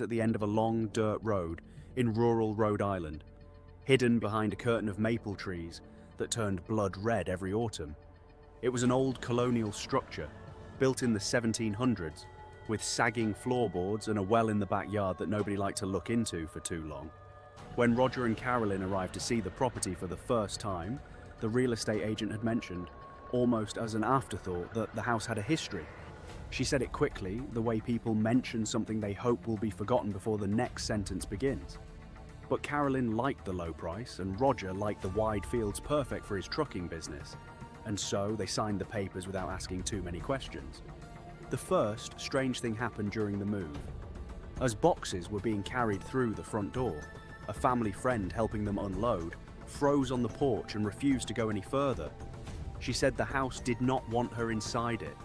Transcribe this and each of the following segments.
at the end of a long dirt road in rural Rhode Island, hidden behind a curtain of maple trees that turned blood red every autumn. It was an old colonial structure, built in the 1700s, with sagging floorboards and a well in the backyard that nobody liked to look into for too long. When Roger and Carolyn arrived to see the property for the first time, the real estate agent had mentioned, almost as an afterthought, that the house had a history. She said it quickly, the way people mention something they hope will be forgotten before the next sentence begins. But Carolyn liked the low price, and Roger liked the wide fields perfect for his trucking business, and so they signed the papers without asking too many questions. The first strange thing happened during the move. As boxes were being carried through the front door, a family friend helping them unload froze on the porch and refused to go any further. She said the house did not want her inside it.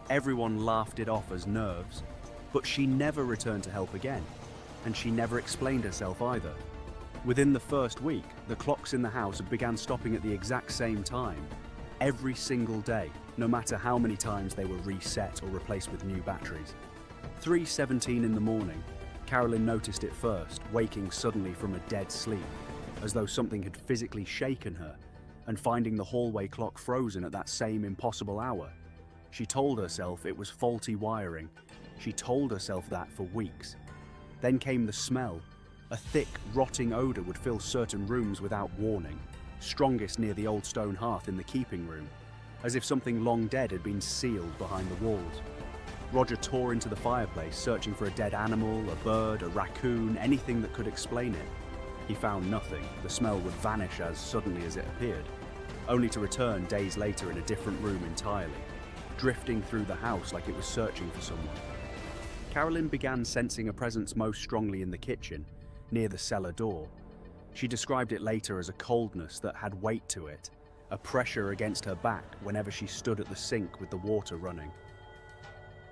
Everyone laughed it off as nerves, but she never returned to help again, and she never explained herself either. Within the first week, the clocks in the house began stopping at the exact same time, every single day, no matter how many times they were reset or replaced with new batteries. 3:17 in the morning, Carolyn noticed it first, waking suddenly from a dead sleep, as though something had physically shaken her, and finding the hallway clock frozen at that same impossible hour. She told herself it was faulty wiring. She told herself that for weeks. Then came the smell. A thick, rotting odor would fill certain rooms without warning, strongest near the old stone hearth in the keeping room, as if something long dead had been sealed behind the walls. Roger tore into the fireplace, searching for a dead animal, a bird, a raccoon, anything that could explain it. He found nothing. The smell would vanish as suddenly as it appeared, only to return days later in a different room entirely, drifting through the house like it was searching for someone. Carolyn began sensing a presence most strongly in the kitchen, near the cellar door. She described it later as a coldness that had weight to it, a pressure against her back whenever she stood at the sink with the water running.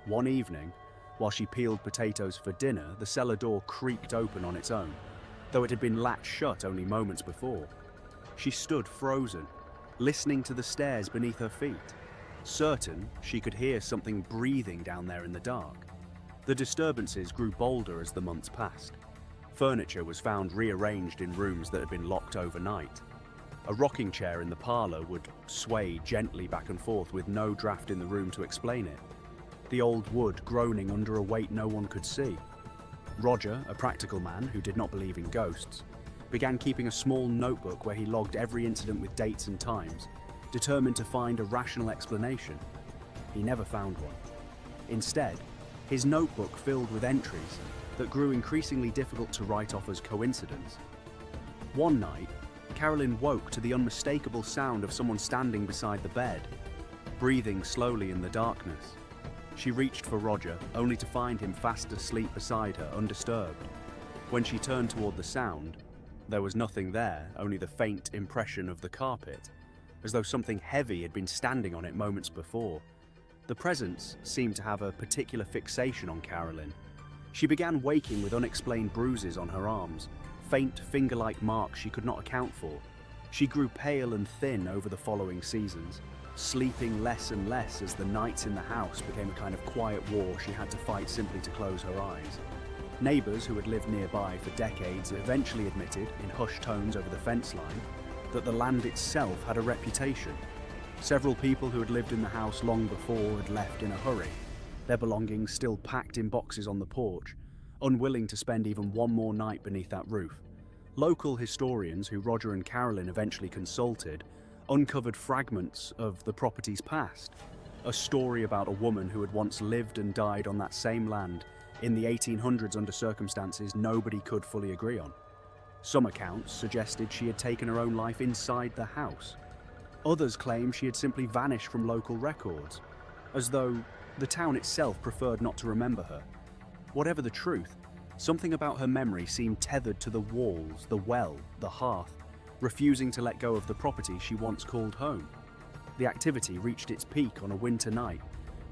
One evening, while she peeled potatoes for dinner, the cellar door creaked open on its own, though it had been latched shut only moments before. She stood frozen, listening to the stairs beneath her feet, certain she could hear something breathing down there in the dark. The disturbances grew bolder as the months passed. Furniture was found rearranged in rooms that had been locked overnight. A rocking chair in the parlor would sway gently back and forth with no draft in the room to explain it, the old wood groaning under a weight no one could see. Roger, a practical man who did not believe in ghosts, began keeping a small notebook where he logged every incident with dates and times, determined to find a rational explanation. He never found one. Instead, his notebook filled with entries that grew increasingly difficult to write off as coincidence. One night, Carolyn woke to the unmistakable sound of someone standing beside the bed, breathing slowly in the darkness. She reached for Roger, only to find him fast asleep beside her, undisturbed. When she turned toward the sound, there was nothing there, only the faint impression of the carpet, as though something heavy had been standing on it moments before. The presence seemed to have a particular fixation on Carolyn. She began waking with unexplained bruises on her arms, faint finger-like marks she could not account for. She grew pale and thin over the following seasons, sleeping less and less as the nights in the house became a kind of quiet war she had to fight simply to close her eyes. Neighbors who had lived nearby for decades eventually admitted, in hushed tones over the fence line, that the land itself had a reputation. Several people who had lived in the house long before had left in a hurry, their belongings still packed in boxes on the porch, unwilling to spend even one more night beneath that roof. Local historians who Roger and Carolyn eventually consulted uncovered fragments of the property's past, a story about a woman who had once lived and died on that same land in the 1800s under circumstances nobody could fully agree on. Some accounts suggested she had taken her own life inside the house. Others claimed she had simply vanished from local records, as though the town itself preferred not to remember her. Whatever the truth, something about her memory seemed tethered to the walls, the well, the hearth, refusing to let go of the property she once called home. The activity reached its peak on a winter night,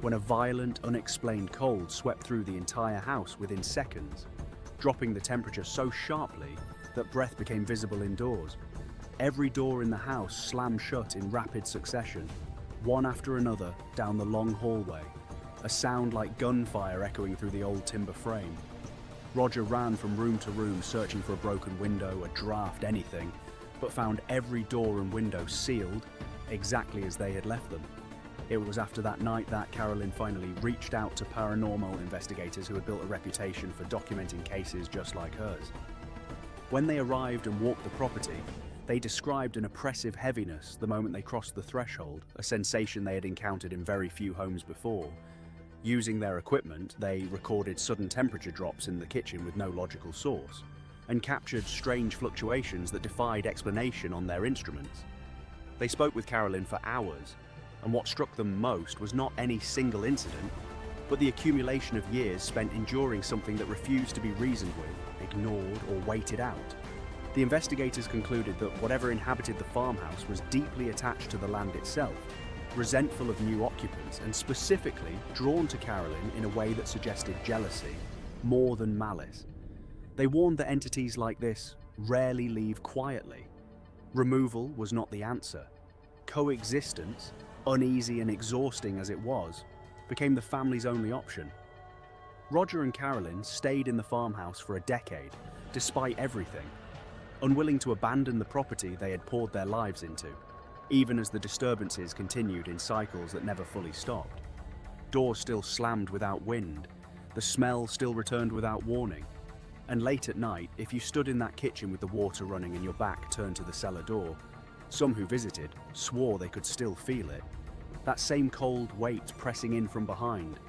when a violent, unexplained cold swept through the entire house within seconds, dropping the temperature so sharply that breath became visible indoors. Every door in the house slammed shut in rapid succession, one after another down the long hallway, a sound like gunfire echoing through the old timber frame. Roger ran from room to room searching for a broken window, a draft, anything, but found every door and window sealed exactly as they had left them. It was after that night that Carolyn finally reached out to paranormal investigators who had built a reputation for documenting cases just like hers. When they arrived and walked the property, they described an oppressive heaviness the moment they crossed the threshold, a sensation they had encountered in very few homes before. Using their equipment, they recorded sudden temperature drops in the kitchen with no logical source, and captured strange fluctuations that defied explanation on their instruments. They spoke with Carolyn for hours, and what struck them most was not any single incident, but the accumulation of years spent enduring something that refused to be reasoned with, ignored, or waited out. The investigators concluded that whatever inhabited the farmhouse was deeply attached to the land itself, resentful of new occupants, and specifically drawn to Carolyn in a way that suggested jealousy, more than malice. They warned that entities like this rarely leave quietly. Removal was not the answer. Coexistence, uneasy and exhausting as it was, became the family's only option. Roger and Carolyn stayed in the farmhouse for a decade, despite everything, unwilling to abandon the property they had poured their lives into, even as the disturbances continued in cycles that never fully stopped. Doors still slammed without wind, the smell still returned without warning, and late at night, if you stood in that kitchen with the water running and your back turned to the cellar door, some who visited swore they could still feel it. That same cold weight pressing in from behind,